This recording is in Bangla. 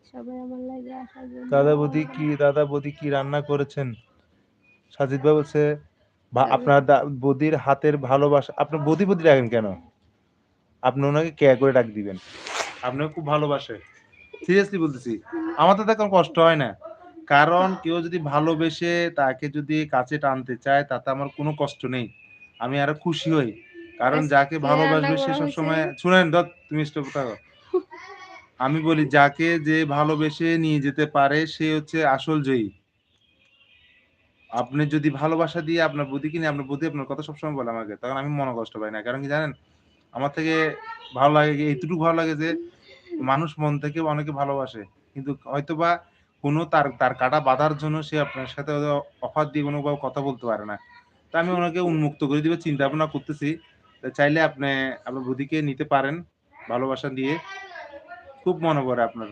ধন্যবাদ সবাই আমার লাইভে আসার জন্য। দাদা বৌদি কি রান্না করেছেন? সাজিদ ভাই বলছে তারপর আপনার বৌদির হাতের ভালোবাসা। আপনার বৌদি রাখেন কেন? আপনি ওনাকে কেয়া করে ডাক দিবেন। আপনাকে খুব ভালোবাসে। সিরিয়াসলি বলতেছি। আমার তো কোনো কষ্ট হয় না। কারণ কেউ যদি ভালোবেসে তাকে যদি কাছে টানতে চায় তাতে আমার কোনো কষ্ট নেই। আমি আরো খুশি হই। কারণ যাকে আজকে রান্না ভালোবাসবে সে করা হয়েছে সবসময় শুনেন তুমি স্টপ থাকো। আমি বলি যাকে যে ভালোবেসে নিয়ে যেতে পারে সে হচ্ছে আসল জয়ী। আপনি যদি ভালোবাসা দিয়ে আপনার বৌদিকে নিয়ে আপনার বৌদি আপনার কথা সবসময় বলে আমাকে, তখন আমি মনে কষ্ট পাই না। কারণ কি জানেন? আমার থেকে ভালো লাগে কি এইটুকু ভালো লাগে যে মানুষ মন থেকে অনেকে ভালোবাসে। কিন্তু হয়তোবা কোনো তার কাটা বাঁধার জন্য সে আপনার সাথে অফার দিয়ে কোনোভাবে কথা বলতে পারে না। তো আমি ওনাকে উন্মুক্ত করে দিবার চিন্তা ভাবনা করতেছি। তো চাইলে আপনি আপনার বৌদিকে নিতে পারেন ভালোবাসা দিয়ে। খুব মনে পড়ে আপনার।